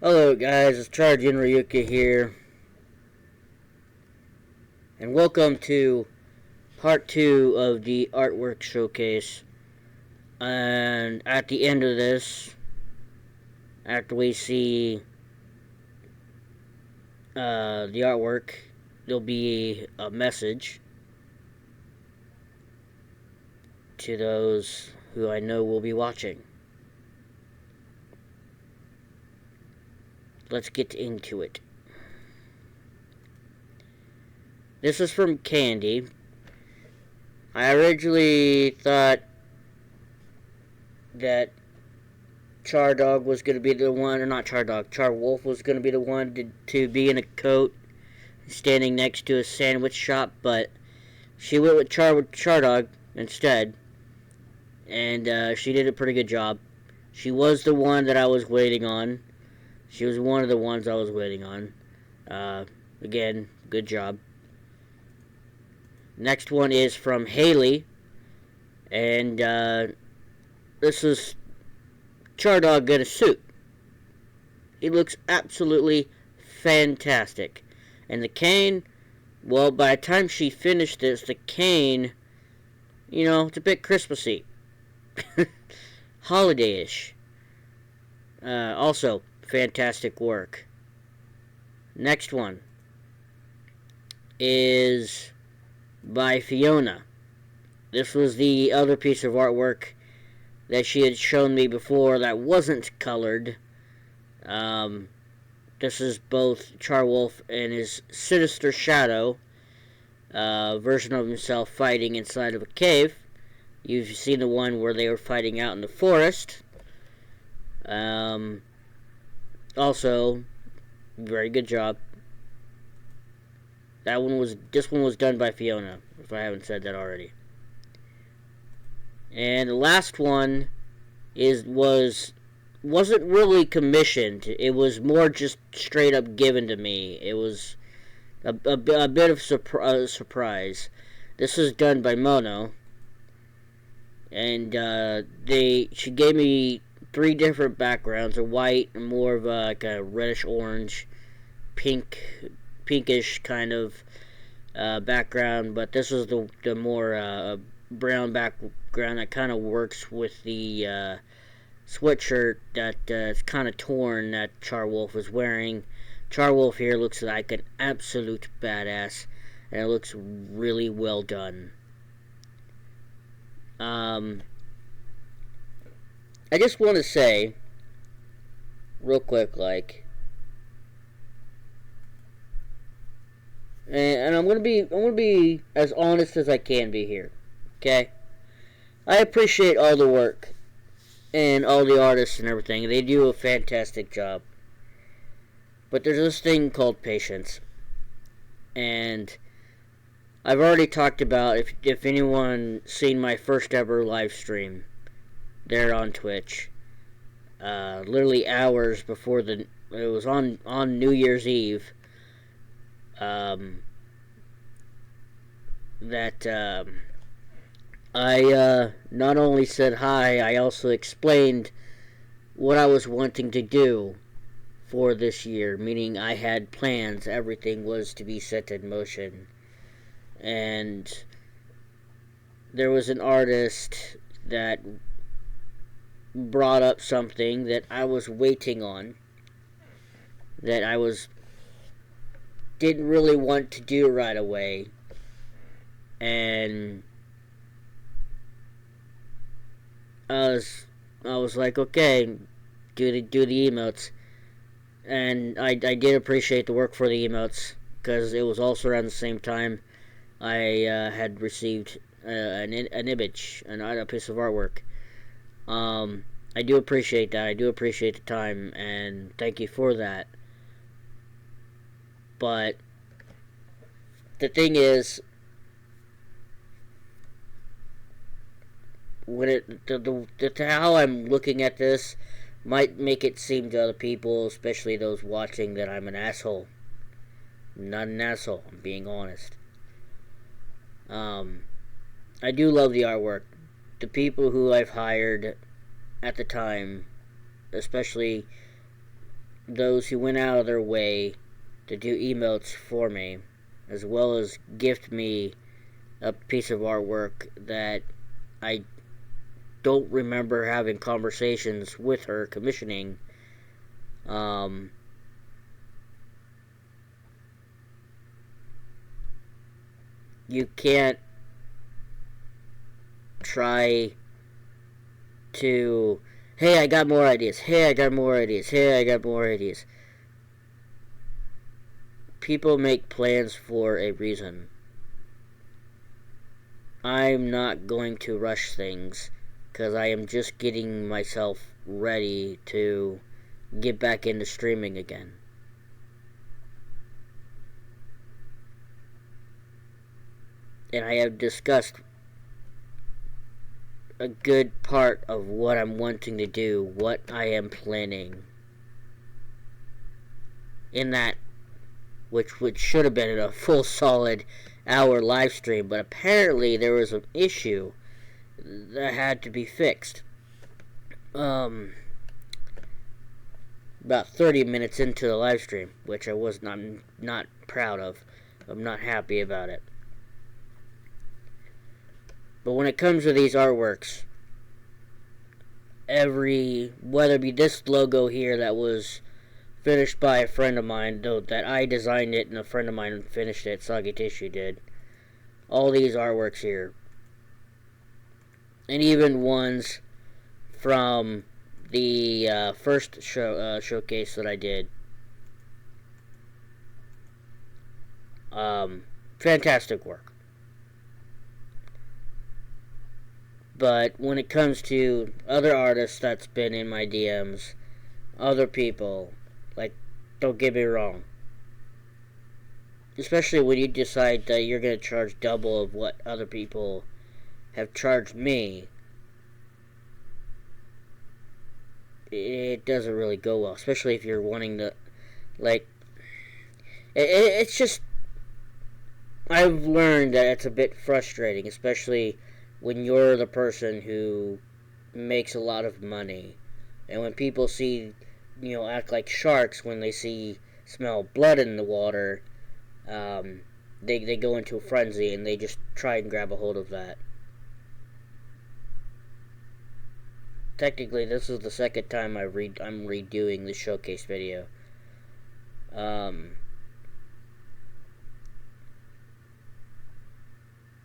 Hello guys, it's Charjin Ryuka here, and welcome to part 2 of the artwork showcase. And at the end of this, after we see the artwork, there'll be a message to those who I know will be watching. Let's get into it. This is from Candy. I originally thought that Chardog was going to be the one, or not Chardog, Charwolf was going to be the one to be in a coat standing next to a sandwich shop, but she went with Chardog instead, and she did a pretty good job. She was the one that I was waiting on. She was one of the ones I was waiting on. Again, good job. Next one is from Haley, and this is Chardog in a suit. He looks absolutely fantastic. And the cane, well, by the time she finished this, the cane, it's a bit Christmassy. Holiday-ish. Also, fantastic work. Next one is by Fiona. This was the other piece of artwork that she had shown me before that wasn't colored. This is both Charwolf and his sinister shadow version of himself fighting inside of a cave. You've seen the one where they were fighting out in the forest. Also, very good job. This one was done by Fiona, if I haven't said that already. And the last one wasn't really commissioned. It was more just straight up given to me. It was a bit of surprise. This is done by Mono, and she gave me 3 different backgrounds: a white, more of a reddish orange, pinkish kind of background. But this is the more brown background that kind of works with the sweatshirt that is kind of torn that Charwolf is wearing. Charwolf here looks like an absolute badass, and it looks really well done. I just want to say, real quick, and I'm gonna be as honest as I can be here. Okay, I appreciate all the work and all the artists and everything. They do a fantastic job. But there's this thing called patience. And I've already talked about, if anyone seen my first ever live stream there on Twitch, literally hours before it was on New Year's Eve, that I not only said hi, I also explained what I was wanting to do for this year, meaning I had plans, everything was to be set in motion. And there was an artist that brought up something that I was waiting on, that didn't really want to do right away, and I was like, okay, do the emotes, and I did appreciate the work for the emotes, because it was also around the same time I had received an image, a piece of artwork. I do appreciate that. I do appreciate the time, and thank you for that. But the thing is, how I'm looking at this might make it seem to other people, especially those watching, that I'm an asshole. I'm not an asshole. I'm being honest. I do love the artwork. The people who I've hired at the time, especially those who went out of their way to do emotes for me, as well as gift me a piece of artwork that I don't remember having conversations with her commissioning. You can't try to, hey, I got more ideas, hey, I got more ideas, hey, I got more ideas. People make plans for a reason. I'm not going to rush things, because I am just getting myself ready to get back into streaming again. And I have discussed a good part of what I'm wanting to do, what I am planning. In that, which should have been a full solid hour live stream, but apparently there was an issue that had to be fixed. About 30 minutes into the live stream, which I was not proud of. I'm not happy about it. But when it comes to these artworks, whether it be this logo here that was finished by a friend of mine, though that I designed it and a friend of mine finished it, Soggy Tissue did. All these artworks here. And even ones from the first showcase that I did. Fantastic work. But when it comes to other artists that's been in my DMs, other people, like, don't get me wrong. Especially when you decide that you're going to charge double of what other people have charged me, it doesn't really go well. Especially if you're wanting to, like, it's just, I've learned that it's a bit frustrating, especially when you're the person who makes a lot of money. And when people act like sharks when they smell blood in the water, they go into a frenzy and they just try and grab a hold of that. Technically, this is the second time I'm redoing the showcase video.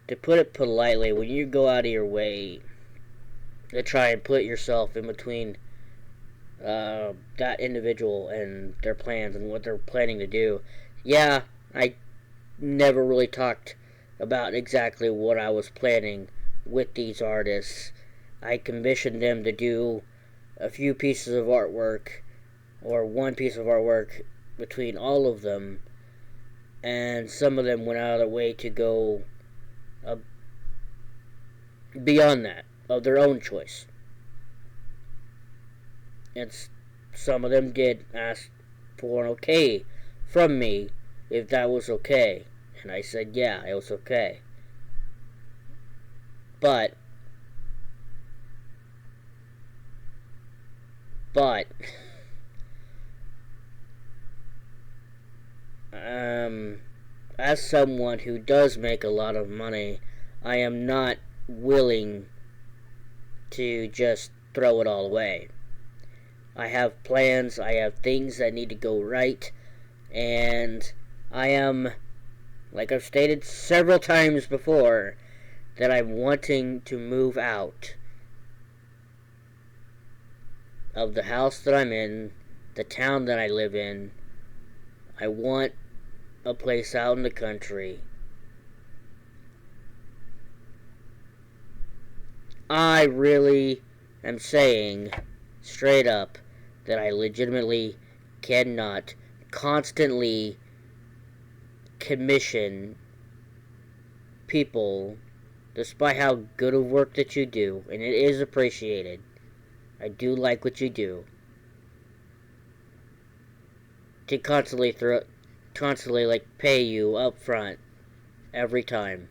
To put it politely, when you go out of your way to try and put yourself in between that individual and their plans and what they're planning to do, yeah, I never really talked about exactly what I was planning with these artists. I commissioned them to do a few pieces of artwork, or one piece of artwork between all of them, and some of them went out of their way to go beyond that, of their own choice. And some of them did ask for an okay from me, if that was okay. And I said, yeah, it was okay. But, as someone who does make a lot of money, I am not willing to just throw it all away. I have plans, I have things that need to go right, and I am, like I've stated several times before, that I'm wanting to move out of the house that I'm in, the town that I live in. I want a place out in the country. I really am saying, straight up, that I legitimately cannot constantly commission people, despite how good of work that you do, and it is appreciated. I do like what you do. To constantly pay you up front every time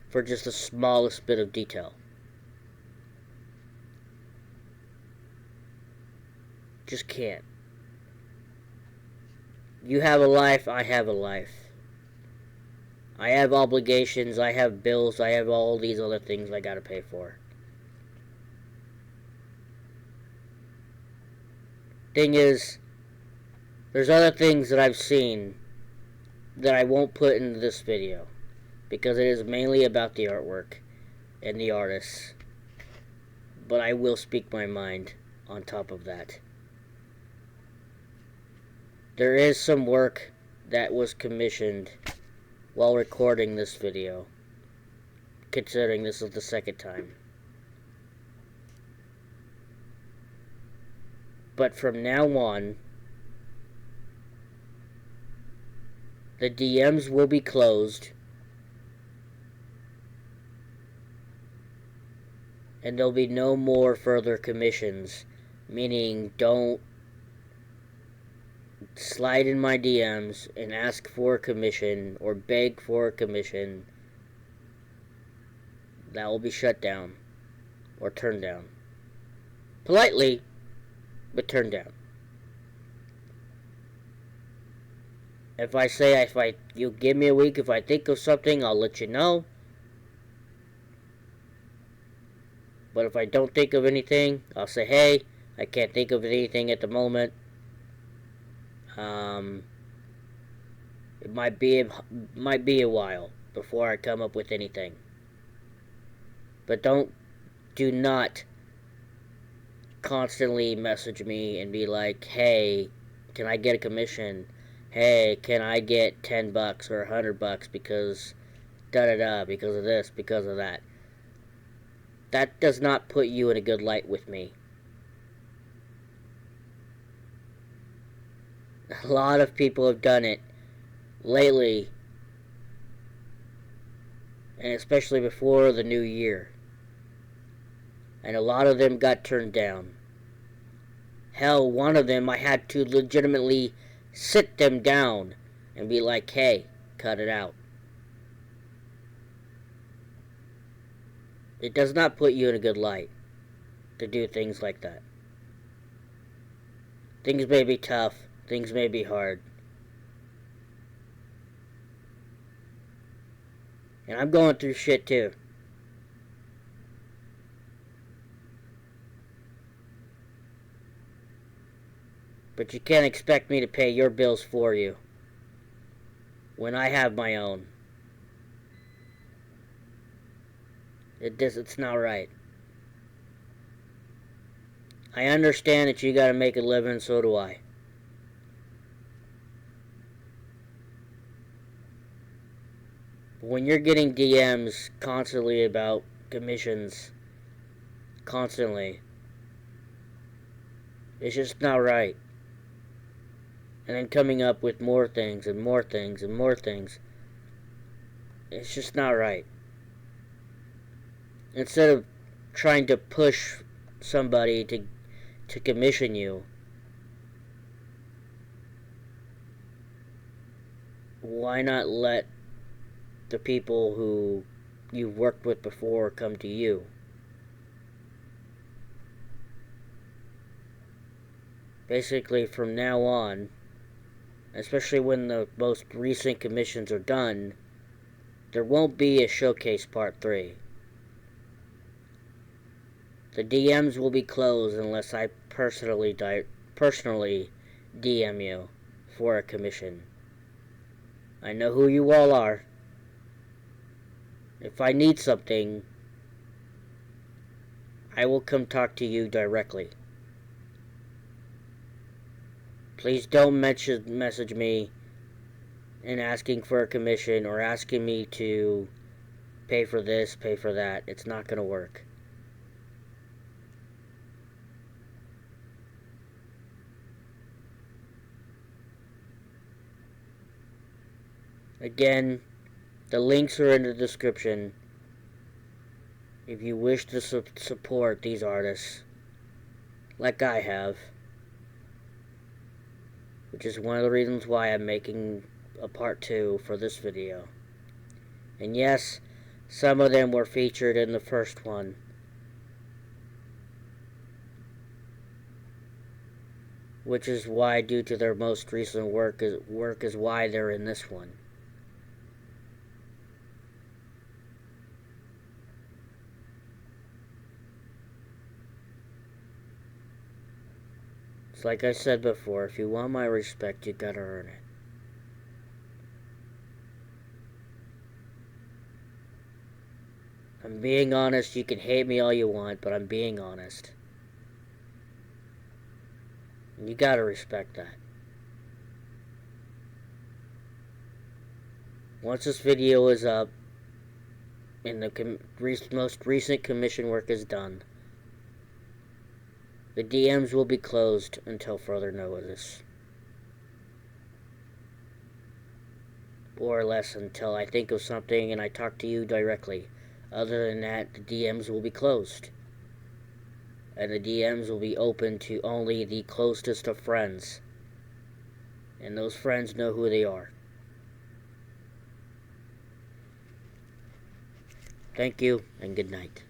for just the smallest bit of detail. Just can't. You have a life, I have a life. I have obligations, I have bills, I have all these other things I gotta pay for. Thing is, there's other things that I've seen that I won't put into this video, because it is mainly about the artwork and the artists. But I will speak my mind on top of that. There is some work that was commissioned while recording this video, considering this is the second time. But from now on, the DMs will be closed, and there'll be no more further commissions, meaning don't slide in my DMs and ask for a commission or beg for a commission. That will be shut down or turned down. Politely, but turned down. If you give me a week, if I think of something, I'll let you know. But if I don't think of anything, I'll say, hey, I can't think of anything at the moment. It might be a while before I come up with anything. But do not constantly message me and be like, hey, can I get a commission? Hey, can I get $10 or $100 because because of this, because of that. That does not put you in a good light with me. A lot of people have done it lately, and especially before the new year. And a lot of them got turned down. Hell, one of them I had to legitimately sit them down and be like, hey, cut it out. It does not put you in a good light to do things like that. Things may be tough, things may be hard. And I'm going through shit too. But you can't expect me to pay your bills for you when I have my own. It's not right. I understand that you gotta make a living, so do I. But when you're getting DMs constantly about commissions, constantly, it's just not right. And then coming up with more things and more things and more things. It's just not right. Instead of trying to push somebody to commission you, why not let the people who you've worked with before come to you? Basically, from now on, especially when the most recent commissions are done, there won't be a Showcase Part 3. The DMs will be closed unless I personally DM you for a commission. I know who you all are. If I need something, I will come talk to you directly. Please don't message me and asking for a commission or asking me to pay for this, pay for that. It's not going to work. Again, the links are in the description if you wish to support these artists, like I have, which is one of the reasons why I'm making a part 2 for this video. And yes, some of them were featured in the first one. which is why, due to their most recent work is why they're in this one. It's like I said before, if you want my respect, you gotta earn it. I'm being honest. You can hate me all you want, but I'm being honest. And you gotta respect that. Once this video is up and the most recent commission work is done, the DMs will be closed until further notice. Or less, until I think of something and I talk to you directly. Other than that, the DMs will be closed. And the DMs will be open to only the closest of friends. And those friends know who they are. Thank you, and good night.